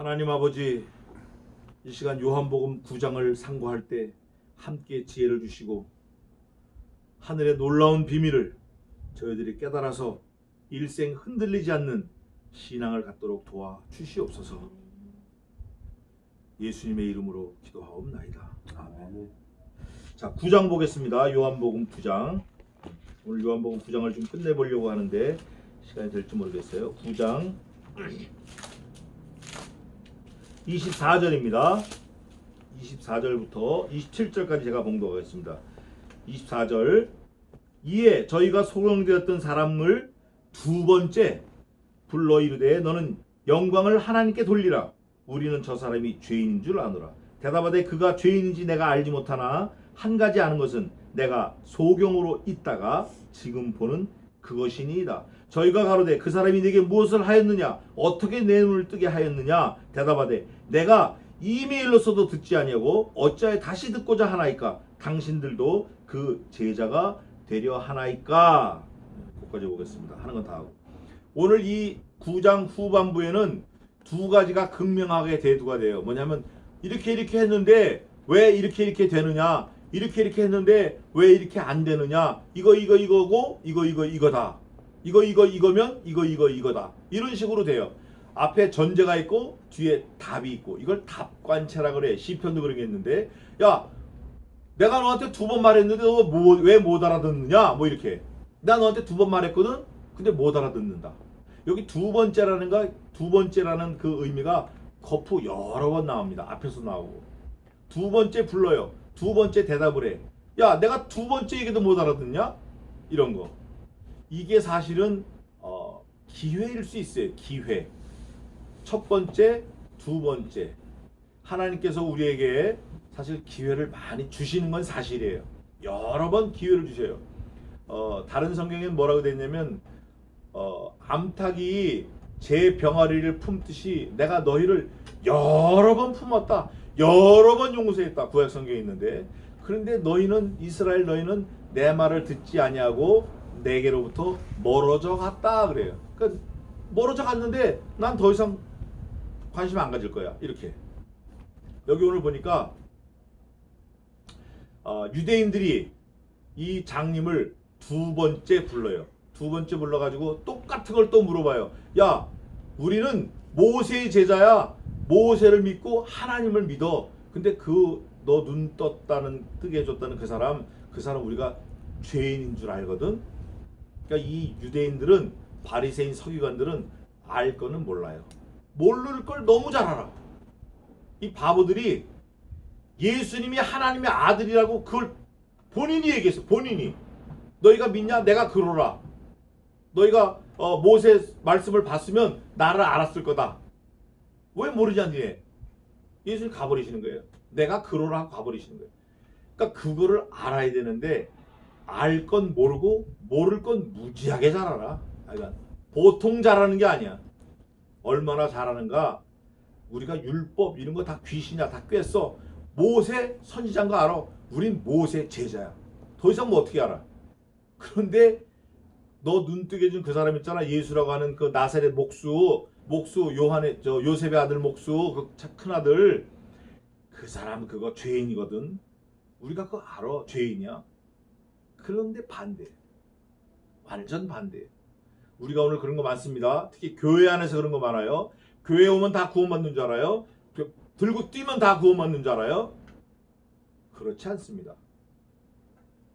하나님 아버지, 이 시간 요한복음 9장을 상고할 때 함께 지혜를 주시고 하늘의 놀라운 비밀을 저희들이 깨달아서 일생 흔들리지 않는 신앙을 갖도록 도와주시옵소서. 예수님의 이름으로 기도하옵나이다. 아멘. 자, 9장 보겠습니다. 요한복음 9장. 오늘 요한복음 9장을 좀 끝내보려고 하는데 시간이 될지 모르겠어요. 9장 24절입니다. 24절부터 27절까지 제가 봉독하겠습니다. 24절. 이에 저희가 소경되었던 사람을 두 번째 불러 이르되 너는 영광을 하나님께 돌리라. 우리는 저 사람이 죄인인 줄 아노라. 대답하되 그가 죄인인지 내가 알지 못하나 한 가지 아는 것은 내가 소경으로 있다가 지금 보는 그것이니이다. 저희가 가로되 그 사람이 내게 무엇을 하였느냐, 어떻게 내 눈을 뜨게 하였느냐. 대답하되 내가 이메일로서도 듣지 아니하고 어찌하여 다시 듣고자 하나이까. 당신들도 그 제자가 되려 하나이까. 거기까지 보겠습니다. 하는 건 다 하고. 오늘 이 9장 후반부에는 두 가지가 극명하게 대두가 돼요. 뭐냐면 이렇게 했는데 왜 이렇게 되느냐, 이렇게 했는데 왜 이렇게 안 되느냐, 이거고 이거다, 이거면 이거다, 이런 식으로 돼요. 앞에 전제가 있고 뒤에 답이 있고, 이걸 답관체라 그래. 시편도 그러겠는데, 야 내가 너한테 두 번 말했는데 너 왜 못 알아듣느냐, 뭐 이렇게. 나 너한테 두 번 말했거든, 근데 못 알아듣는다. 여기 두 번째라는 그 의미가 거푸 여러 번 나옵니다. 앞에서 나오고 두 번째 불러요. 두 번째 대답을 해. 야 내가 두 번째 얘기도 못 알아듣냐, 이런 거. 이게 사실은 기회일 수 있어요. 기회. 첫 번째, 두 번째. 하나님께서 우리에게 사실 기회를 많이 주시는 건 사실이에요. 여러 번 기회를 주셔요. 다른 성경에는 뭐라고 되어 있냐면 암탉이 제 병아리를 품듯이 내가 너희를 여러 번 품었다, 여러 번 용서했다. 구약 성경에 있는데, 그런데 너희는, 이스라엘 너희는 내 말을 듣지 아니하고 내게로부터 멀어져 갔다 그래요. 그러니까 멀어져 갔는데 난 더 이상 관심 안 가질 거야, 이렇게. 여기 오늘 보니까 유대인들이 이 장님을 두 번째 불러요. 두 번째 불러가지고 똑같은 걸 또 물어봐요. 야 우리는 모세의 제자야. 모세를 믿고 하나님을 믿어. 근데 그 너 눈 뜨게 해줬다는 그 사람 우리가 죄인인 줄 알거든. 그러니까 이 유대인들은, 바리새인 서기관들은 알 거는 몰라요. 모를 걸 너무 잘 알아. 이 바보들이 예수님이 하나님의 아들이라고 그걸 본인이 얘기했어. 본인이. 너희가 믿냐? 내가 그러라. 너희가 모세 말씀을 봤으면 나를 알았을 거다. 왜 모르지 않니? 예수님 가버리시는 거예요. 내가 그러라 하고 가버리시는 거예요. 그러니까 그거를 알아야 되는데 알 건 모르고 모를 건 무지하게 잘 알아. 그러니까 보통 잘하는 게 아니야. 얼마나 잘하는가. 우리가 율법 이런 거 다 귀신이야. 다 꿰어. 모세 선지자인 거 알아. 우린 모세 제자야. 더 이상 뭐 어떻게 알아. 그런데 너 눈뜨게 해준 그 사람 있잖아. 예수라고 하는 그 나사렛 목수 요셉의 아들 목수, 그 큰아들. 그 사람 그거 죄인이거든. 우리가 그거 알아. 죄인이야. 그런데 반대. 완전 반대. 우리가 오늘 그런 거 많습니다. 특히 교회 안에서 그런 거 많아요. 교회 오면 다 구원받는 줄 알아요. 들고 뛰면 다 구원받는 줄 알아요. 그렇지 않습니다.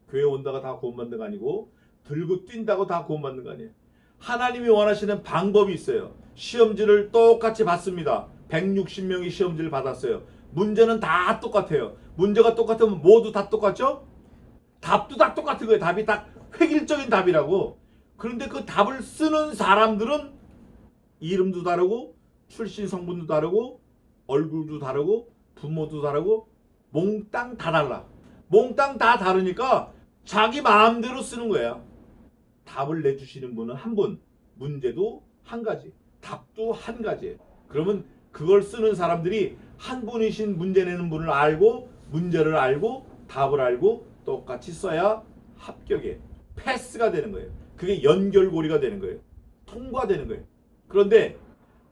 교회 온다가 다 구원받는 거 아니고, 들고 뛴다고 다 구원받는 거 아니에요. 하나님이 원하시는 방법이 있어요. 시험지를 똑같이 받습니다. 160명이 시험지를 받았어요. 문제는 다 똑같아요. 문제가 똑같으면 모두 다 똑같죠? 답도 다 똑같은 거예요. 답이 다 획일적인 답이라고. 그런데 그 답을 쓰는 사람들은 이름도 다르고 출신 성분도 다르고 얼굴도 다르고 부모도 다르고 몽땅 다 달라. 몽땅 다 다르니까 자기 마음대로 쓰는 거야. 답을 내주시는 분은 한 분, 문제도 한 가지, 답도 한 가지예요. 그러면 그걸 쓰는 사람들이 한 분이신 문제 내는 분을 알고, 문제를 알고, 답을 알고 똑같이 써야 합격에 패스가 되는 거예요. 그게 연결고리가 되는 거예요. 통과되는 거예요. 그런데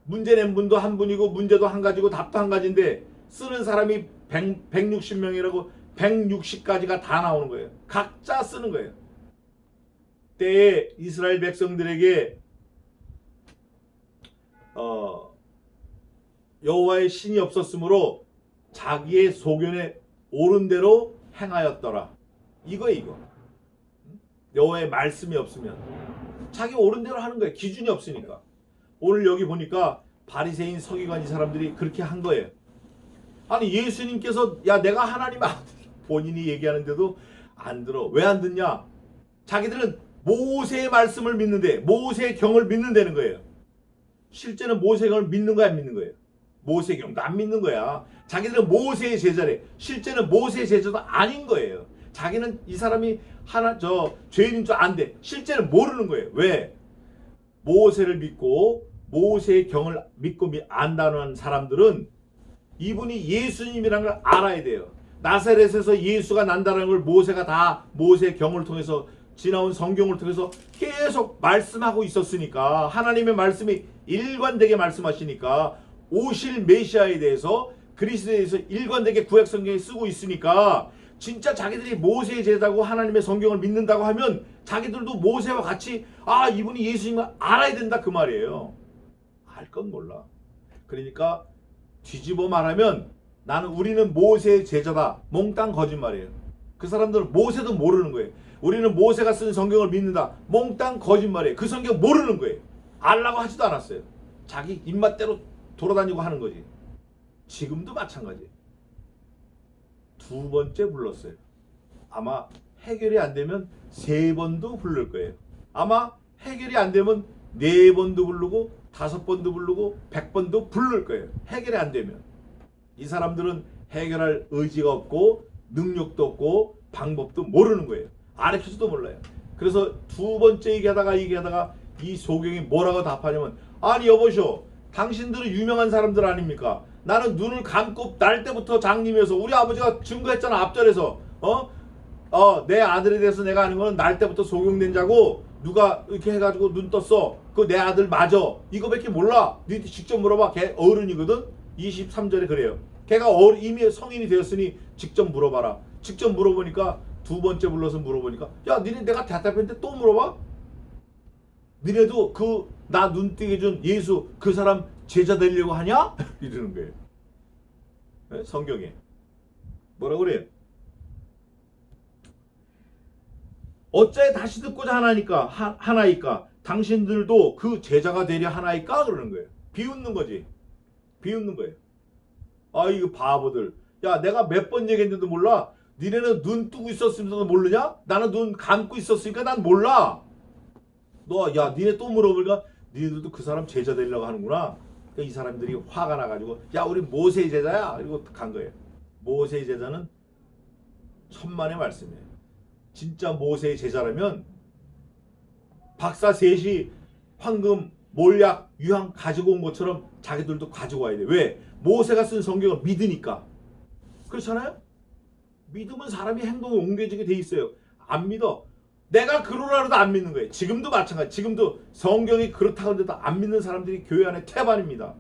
문제 낸 분도 한 분이고 문제도 한 가지고 답도 한 가지인데 쓰는 사람이 160명이라고 160가지가 다 나오는 거예요. 각자 쓰는 거예요. 때에 이스라엘 백성들에게 여호와의 신이 없었으므로 자기의 소견에 옳은 대로 행하였더라. 이거. 여호와의 말씀이 없으면 자기 옳은 대로 하는 거예요. 기준이 없으니까. 오늘 여기 보니까 바리새인 서기관 이 사람들이 그렇게 한 거예요. 아니 예수님께서 야 내가 하나님 아들 본인이 얘기하는데도 안 들어. 왜 안 듣냐? 자기들은 모세의 말씀을 믿는데 모세의 경을 믿는다는 거예요. 실제는 모세의 경을 믿는 거야 안 믿는 거예요? 모세의 경도 안 믿는 거야. 자기들은 모세의 제자래. 실제는 모세의 제자도 아닌 거예요. 자기는 이 사람이 죄인인 줄 안돼. 실제는 모르는 거예요. 왜? 모세를 믿고 모세의 경을 믿고 안다는 사람들은 이분이 예수님이라는 걸 알아야 돼요. 나사렛에서 예수가 난다는 걸 모세가 다 모세의 경을 통해서 지나온 성경을 통해서 계속 말씀하고 있었으니까 하나님의 말씀이 일관되게 말씀하시니까 오실 메시아에 대해서 그리스도에 대해서 일관되게 구약 성경에 쓰고 있으니까 진짜 자기들이 모세의 제자고 하나님의 성경을 믿는다고 하면 자기들도 모세와 같이 이분이 예수님을 알아야 된다 그 말이에요. 알 건 몰라. 그러니까 뒤집어 말하면 우리는 모세의 제자다. 몽땅 거짓말이에요. 그 사람들은 모세도 모르는 거예요. 우리는 모세가 쓴 성경을 믿는다. 몽땅 거짓말이에요. 그 성경 모르는 거예요. 알라고 하지도 않았어요. 자기 입맛대로 돌아다니고 하는 거지. 지금도 마찬가지예요. 두 번째 불렀어요. 아마 해결이 안 되면 3번도 부를 거예요. 아마 해결이 안 되면 4번도 부르고 5번도 부르고 100번도 부를 거예요. 해결이 안 되면. 이 사람들은 해결할 의지가 없고 능력도 없고 방법도 모르는 거예요. 가르쳐서도 몰라요. 그래서 두 번째 얘기하다가 이 소경이 뭐라고 답하냐면 아니 여보시오, 당신들은 유명한 사람들 아닙니까? 나는 눈을 감고 날 때부터 장님이어서 우리 아버지가 증거했잖아. 앞절에서 내 아들에 대해서 내가 아는 거는 날 때부터 소경된 자고 누가 이렇게 해가지고 눈 떴어. 그거 내 아들 맞아. 이거밖에 몰라. 니들 직접 물어봐. 걔 어른이거든. 23절에 그래요. 걔가 이미 성인이 되었으니 직접 물어봐라. 직접 물어보니까 두 번째 불러서 물어보니까 야 니네 내가 대답했는데 또 물어봐? 니네도 나 눈 뜨게 준 예수 그 사람 제자 되려고 하냐? 이러는 거예요. 네? 성경에 뭐라 그래요? 어째 다시 듣고자 하나이까 당신들도 그 제자가 되려 하나이까? 그러는 거예요. 비웃는 거지. 비웃는 거예요. 이거 바보들. 야 내가 몇 번 얘기했는데도 몰라? 니네는 눈 뜨고 있었으면서도 모르냐? 나는 눈 감고 있었으니까 난 몰라. 니네 또 물어보니까 니네들도 그 사람 제자 되려고 하는구나. 그러니까 이 사람들이 화가 나가지고 야 우리 모세의 제자야. 이러고 간 거예요. 모세의 제자는 천만의 말씀이에요. 진짜 모세의 제자라면 박사 셋이 황금, 몰약, 유황 가지고 온 것처럼 자기들도 가지고 와야 돼. 왜? 모세가 쓴 성경을 믿으니까. 그렇잖아요? 믿으면 사람이 행동에 옮겨지게 돼 있어요. 안 믿어. 내가 그러라 해도 안 믿는 거예요. 지금도 마찬가지. 지금도 성경이 그렇다고 해도 안 믿는 사람들이 교회 안에 태반입니다.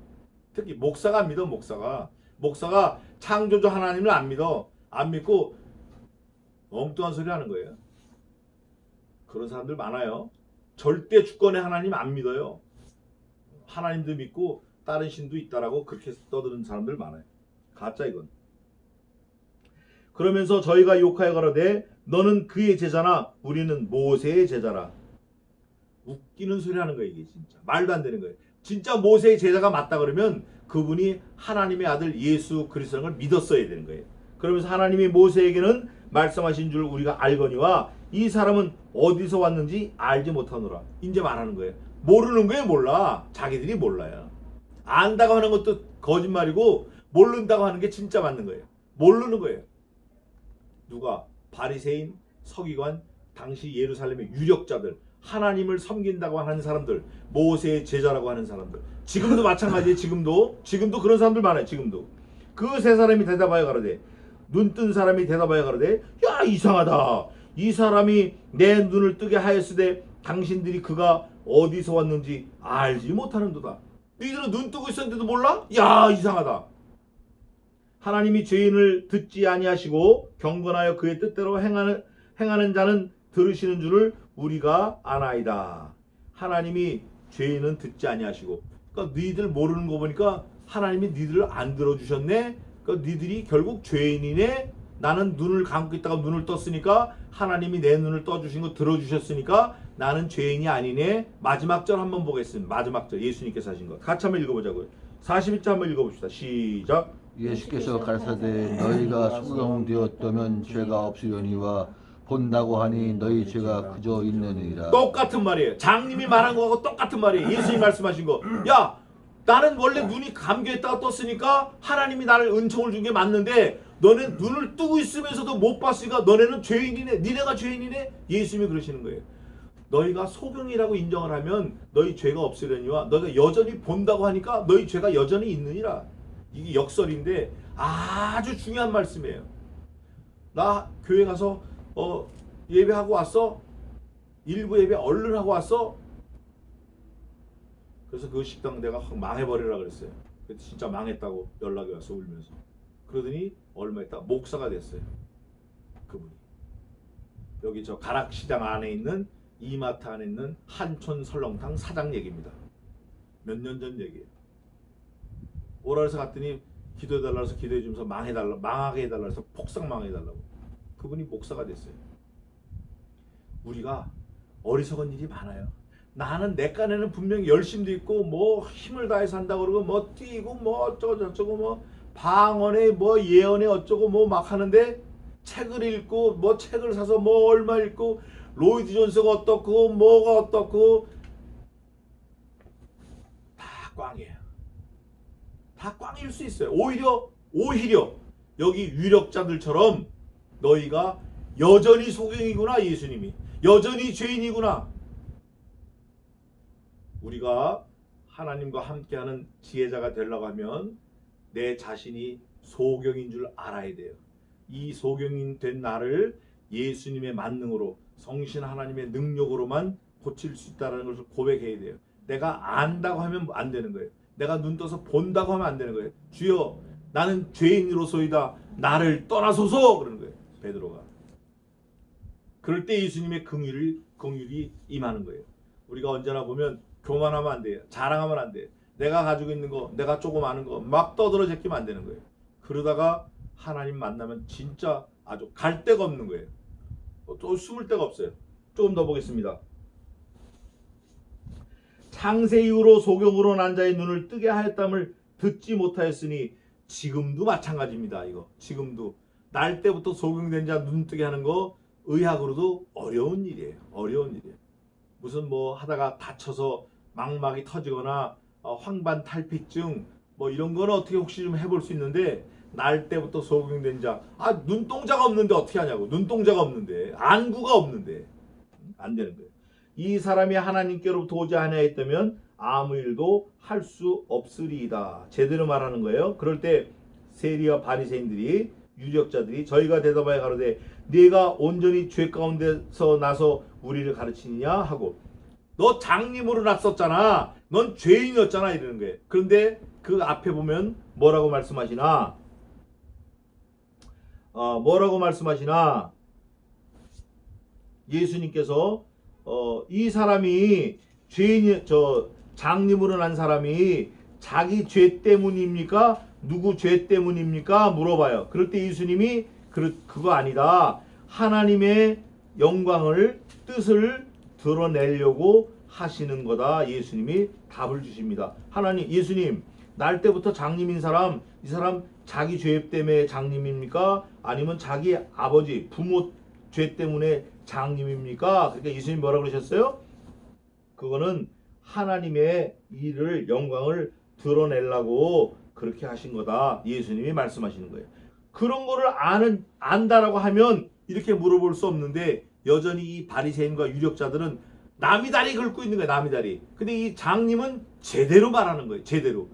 특히 목사가 안 믿어. 목사가 창조주 하나님을 안 믿어. 안 믿고 엉뚱한 소리 하는 거예요. 그런 사람들 많아요. 절대 주권의 하나님 안 믿어요. 하나님도 믿고 다른 신도 있다라고 그렇게 떠드는 사람들 많아요. 가짜 이건. 그러면서 저희가 욕하여 가로되 너는 그의 제자나 우리는 모세의 제자라. 웃기는 소리 하는 거예요. 이게 진짜 말도 안 되는 거예요. 진짜 모세의 제자가 맞다 그러면 그분이 하나님의 아들 예수 그리스도를 믿었어야 되는 거예요. 그러면서 하나님이 모세에게는 말씀하신 줄 우리가 알거니와 이 사람은 어디서 왔는지 알지 못하노라. 이제 말하는 거예요. 모르는 거예요. 몰라. 자기들이 몰라요. 안다고 하는 것도 거짓말이고 모른다고 하는 게 진짜 맞는 거예요. 모르는 거예요. 누가? 바리새인, 서기관, 당시 예루살렘의 유력자들, 하나님을 섬긴다고 하는 사람들, 모세의 제자라고 하는 사람들. 지금도 마찬가지예요. 지금도 그런 사람들 많아요. 지금도. 그 세 사람이 대답하여 가로되 눈뜬 사람이 대답하여 가로되 야 이상하다. 이 사람이 내 눈을 뜨게 하였으되 당신들이 그가 어디서 왔는지 알지 못하는도다. 너희들은 눈 뜨고 있었는데도 몰라? 야, 이상하다. 하나님이 죄인을 듣지 아니하시고 경건하여 그의 뜻대로 행하는 자는 들으시는 줄을 우리가 아나이다. 하나님이 죄인은 듣지 아니하시고, 그러니까 너희들 모르는 거 보니까 하나님이 너희들을 안 들어주셨네. 그러니까 너희들이 결국 죄인이네. 나는 눈을 감고 있다가 눈을 떴으니까 하나님이 내 눈을 떠주신 거 들어주셨으니까 나는 죄인이 아니네. 마지막 절 한번 보겠습니다. 마지막 절 예수님께서 하신 것 같이 한번 읽어보자고요. 41절 한번 읽어봅시다. 시작. 예수께서 가라사대 너희가 소경되었다면 죄가 없으려니와 본다고 하니 너희 죄가 그저 있느니라. 똑같은 말이에요. 장님이 말한 거하고 똑같은 말이에요. 예수님이 말씀하신 거. 야, 나는 원래 눈이 감겨있다가 떴으니까 하나님이 나를 은총을 준 게 맞는데 너네 눈을 뜨고 있으면서도 못 봤으니까 너네는 죄인이네. 니네가 죄인이네. 예수님이 그러시는 거예요. 너희가 소경이라고 인정을 하면 너희 죄가 없으려니와 너희가 여전히 본다고 하니까 너희 죄가 여전히 있느니라. 이게 역설인데 아주 중요한 말씀이에요. 나 교회 가서 예배하고 왔어? 일부 예배 얼른 하고 왔어? 그래서 그 식당 내가 확 망해버리라 그랬어요. 그때 진짜 망했다고 연락이 왔어 울면서. 그러더니 얼마 있다 목사가 됐어요. 그분이. 여기 저 가락시장 안에 있는 이마트 안에 있는 한촌 설렁탕 사장 얘기입니다. 몇 년 전 얘기예요. 오라 해서 갔더니 기도해달라 해서 기도해주면서 망하게 해달라 해서 폭삭 망해달라고. 그분이 목사가 됐어요. 우리가 어리석은 일이 많아요. 나는 내 깐에는 분명히 열심도 있고 뭐 힘을 다해서 한다 그러고 뭐 뛰고 뭐 어쩌고 저쩌고 뭐 방언에 뭐 예언에 어쩌고 뭐 막 하는데 책을 읽고 뭐 책을 사서 뭐 얼마 읽고 로이드 존스가 어떻고 뭐가 어떻고 다 꽝이에요. 다 꽝일 수 있어요. 오히려 여기 유력자들처럼 너희가 여전히 소경이구나. 예수님이 여전히 죄인이구나. 우리가 하나님과 함께하는 지혜자가 되려고 하면 내 자신이 소경인 줄 알아야 돼요. 이 소경인 된 나를 예수님의 만능으로 성신 하나님의 능력으로만 고칠 수 있다는 것을 고백해야 돼요. 내가 안다고 하면 안 되는 거예요. 내가 눈 떠서 본다고 하면 안 되는 거예요. 주여 나는 죄인으로소이다. 나를 떠나소서 그러는 거예요. 베드로가. 그럴 때 예수님의 긍휼이 임하는 거예요. 우리가 언제나 보면 교만하면 안 돼요. 자랑하면 안 돼요. 내가 가지고 있는 거, 내가 조금 아는 거 막 떠들어 제끼면 안 되는 거예요. 그러다가 하나님 만나면 진짜 아주 갈 데가 없는 거예요. 또 숨을 데가 없어요. 조금 더 보겠습니다. 창세 이후로 소경으로 난 자의 눈을 뜨게 하였담을 듣지 못하였으니 지금도 마찬가지입니다. 이거 지금도 날 때부터 소경된 자 눈 뜨게 하는 거 의학으로도 어려운 일이에요. 어려운 일이에요. 무슨 뭐 하다가 다쳐서 망막이 터지거나 황반탈피증 뭐 이런 거는 어떻게 혹시 좀 해볼 수 있는데 날 때부터 소경된 자 눈동자가 없는데 어떻게 하냐고. 눈동자가 없는데 안구가 없는데 안 되는 거예요. 이 사람이 하나님께로부터 오지 아니하였다면 아무 일도 할 수 없으리이다. 제대로 말하는 거예요. 그럴 때 세리와 바리새인들이 유력자들이 저희가 대답하여 가로되 네가 온전히 죄 가운데서 나서 우리를 가르치느냐 하고 너 장님으로 났었잖아. 넌 죄인이었잖아 이러는 거예요. 그런데 그 앞에 보면 뭐라고 말씀하시나? 예수님께서 이 사람이 장님으로 난 사람이 자기 죄 때문입니까? 누구 죄 때문입니까? 물어봐요. 그럴 때 예수님이 그거 아니다. 하나님의 영광을 뜻을 드러내려고 하시는 거다. 예수님이 답을 주십니다. 예수님 날 때부터 장님인 사람 이 사람 자기 죄 때문에 장님입니까? 아니면 자기 아버지 부모 죄 때문에 장님입니까? 그러니까 예수님 뭐라고 그러셨어요? 그거는 하나님의 일을 영광을 드러내려고 그렇게 하신 거다. 예수님이 말씀하시는 거예요. 그런 거를 안다라고 하면 이렇게 물어볼 수 없는데 여전히 이 바리새인과 유력자들은 남이 다리 긁고 있는 거예요. 남이 다리. 근데 이 장님은 제대로 말하는 거예요. 제대로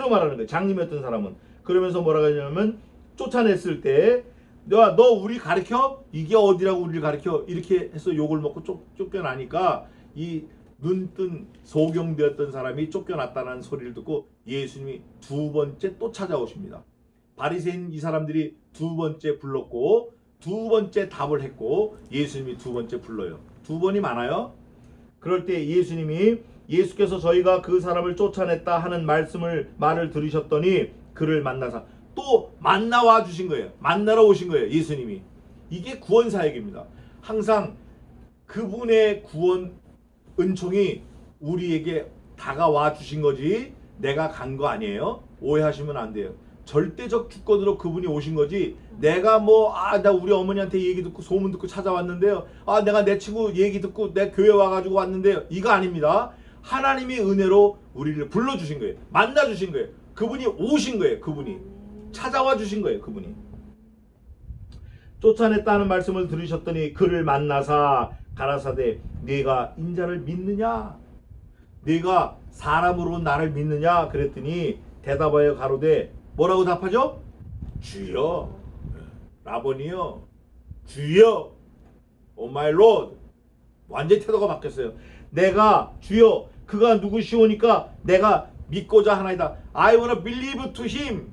말하는 거예요. 장님이었던 사람은. 그러면서 뭐라고 하냐면 쫓아냈을 때 너 우리 가르쳐? 이게 어디라고 우리를 가르쳐? 이렇게 해서 욕을 먹고 쫓겨나니까 이 눈뜬 소경되었던 사람이 쫓겨났다는 소리를 듣고 예수님이 두 번째 또 찾아오십니다. 바리새인 이 사람들이 두 번째 불렀고 두 번째 답을 했고 예수님이 두 번째 불러요. 두 번이 많아요. 그럴 때 예수께서 저희가 그 사람을 쫓아냈다 하는 말을 들으셨더니 그를 만나서 또 만나와 주신 거예요. 만나러 오신 거예요. 예수님이. 이게 구원 사역입니다. 항상 그분의 구원 은총이 우리에게 다가와 주신 거지 내가 간 거 아니에요. 오해하시면 안 돼요. 절대적 주권으로 그분이 오신 거지 내가 나 우리 어머니한테 얘기 듣고 소문 듣고 찾아왔는데요. 내가 내 친구 얘기 듣고 내 교회 와가지고 왔는데요. 이거 아닙니다. 하나님이 은혜로 우리를 불러주신 거예요. 만나주신 거예요. 그분이 오신 거예요. 그분이 찾아와 주신 거예요. 그분이 쫓아냈다는 말씀을 들으셨더니 그를 만나사 가라사대 네가 인자를 믿느냐? 네가 사람으로 나를 믿느냐? 그랬더니 대답하여 가로되 뭐라고 답하죠? 주여 라보니요 주여 오 마이 로드 완전히 태도가 바뀌었어요. 내가 주여 그가 누구시오니까 내가 믿고자 하나이다. I wanna believe to him.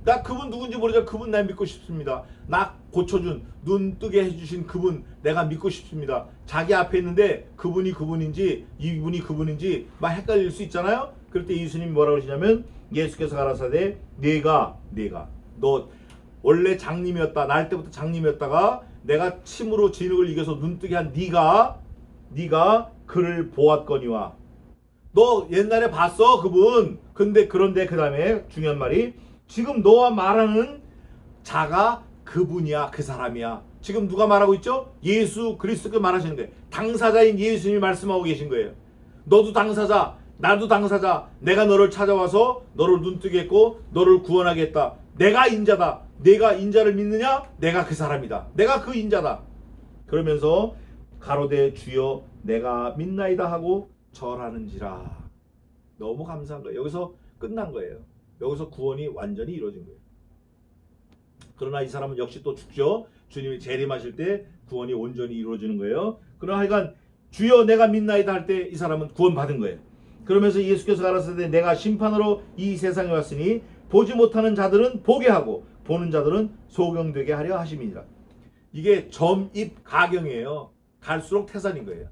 나 그분 누군지 모르지만 그분 나 믿고 싶습니다. 나 고쳐준 눈 뜨게 해주신 그분 내가 믿고 싶습니다. 자기 앞에 있는데 그분이 그분인지 이분이 그분인지 막 헷갈릴 수 있잖아요. 그럴 때 예수님이 뭐라고 하시냐면 예수께서 가라사대 너 원래 장님이었다. 날 때부터 장님이었다가 내가 침으로 진흙을 이겨서 눈 뜨게 한 네가 그를 보았거니와 너 옛날에 봤어 그분. 그런데 그 다음에 중요한 말이 지금 너와 말하는 자가 그분이야. 그 사람이야. 지금 누가 말하고 있죠? 예수 그리스도가 말하시는 거예요. 당사자인 예수님이 말씀하고 계신 거예요. 너도 당사자 나도 당사자. 내가 너를 찾아와서 너를 눈뜨게 했고 너를 구원하겠다. 내가 인자다. 내가 인자를 믿느냐? 내가 그 사람이다. 내가 그 인자다. 그러면서 가로되 주여 내가 믿나이다 하고 절하는지라. 너무 감사한 거예요. 여기서 끝난 거예요. 여기서 구원이 완전히 이루어진 거예요. 그러나 이 사람은 역시 또 죽죠. 주님이 재림하실 때 구원이 온전히 이루어지는 거예요. 그러나 하여간 주여 내가 믿나이다 할 때 이 사람은 구원받은 거예요. 그러면서 예수께서 가라사대 내가 심판으로 이 세상에 왔으니 보지 못하는 자들은 보게 하고 보는 자들은 소경되게 하려 하심이니라. 이게 점입 가경이에요. 갈수록 태산인 거예요.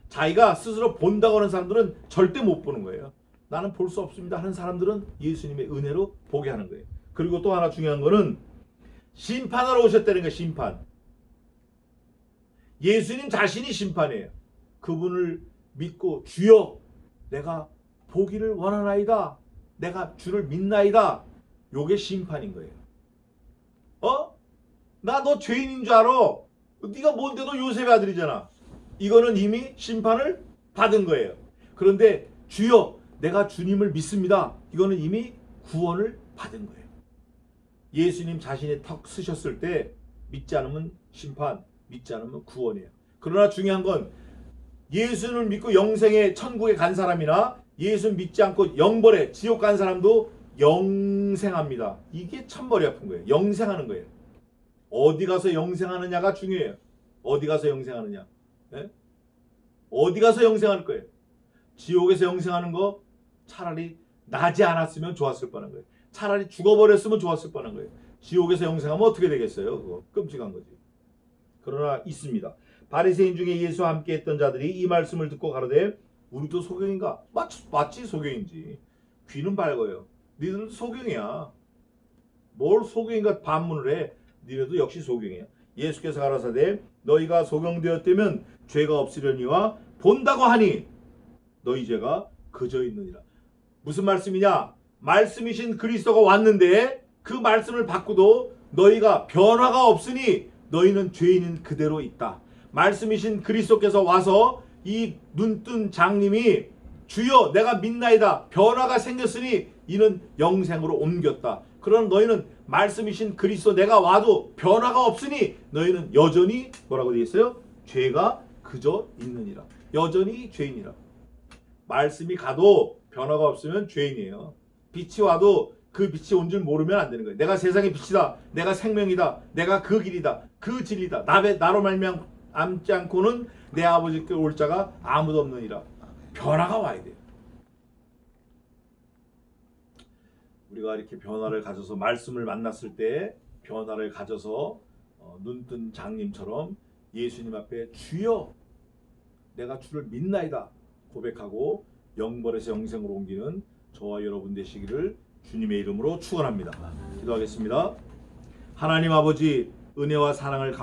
자기가 스스로 본다고 하는 사람들은 절대 못 보는 거예요. 나는 볼 수 없습니다 하는 사람들은 예수님의 은혜로 보게 하는 거예요. 그리고 또 하나 중요한 거는 심판하러 오셨다는 거예요. 심판. 예수님 자신이 심판이에요. 그분을 믿고 주여 내가 보기를 원하나이다. 내가 주를 믿나이다. 요게 심판인 거예요. 나 너 죄인인 줄 알아. 네가 뭔데도 요셉의 아들이잖아. 이거는 이미 심판을 받은 거예요. 그런데 주여 내가 주님을 믿습니다. 이거는 이미 구원을 받은 거예요. 예수님 자신이 턱 쓰셨을 때 믿지 않으면 심판, 믿지 않으면 구원이에요. 그러나 중요한 건 예수를 믿고 영생의 천국에 간 사람이나 예수 믿지 않고 영벌에 지옥 간 사람도 영생합니다. 이게 참 머리 아픈 거예요. 영생하는 거예요. 어디 가서 영생하느냐가 중요해요. 어디 가서 영생하느냐. 네? 어디 가서 영생할 거예요. 지옥에서 영생하는 거 차라리 나지 않았으면 좋았을 뻔한 거예요. 차라리 죽어버렸으면 좋았을 뻔한 거예요. 지옥에서 영생하면 어떻게 되겠어요? 그거 끔찍한 거지. 그러나 있습니다. 바리새인 중에 예수와 함께 했던 자들이 이 말씀을 듣고 가로되 우리도 소경인가? 맞지 소경인지. 귀는 밝아요. 니들도 소경이야. 뭘 소경인가 반문을 해. 니네도 역시 소경이야. 예수께서 가라사대 너희가 소경되었다면 죄가 없으려니와 본다고 하니 너희 죄가 그저 있느니라. 무슨 말씀이냐? 말씀이신 그리스도가 왔는데 그 말씀을 받고도 너희가 변화가 없으니 너희는 죄인인 그대로 있다. 말씀이신 그리스도께서 와서 이 눈뜬 장님이 주여 내가 믿나이다. 변화가 생겼으니 이는 영생으로 옮겼다. 그러나 너희는 말씀이신 그리스도 내가 와도 변화가 없으니 너희는 여전히 뭐라고 되어 있어요? 죄가 그저 있느니라. 여전히 죄인이라. 말씀이 가도 변화가 없으면 죄인이에요. 빛이 와도 그 빛이 온 줄 모르면 안 되는 거예요. 내가 세상의 빛이다. 내가 생명이다. 내가 그 길이다. 그 진리다. 나로 말미암 앉지 않고는 내 아버지께 올 자가 아무도 없느니라. 변화가 와야 돼요. 우리가 이렇게 변화를 가져서 말씀을 만났을 때 변화를 가져서 눈뜬 장님처럼 예수님 앞에 주여 내가 주를 믿나이다 고백하고 영벌에서 영생으로 옮기는 저와 여러분 되시기를 주님의 이름으로 축원합니다. 기도하겠습니다. 하나님 아버지 은혜와 사랑을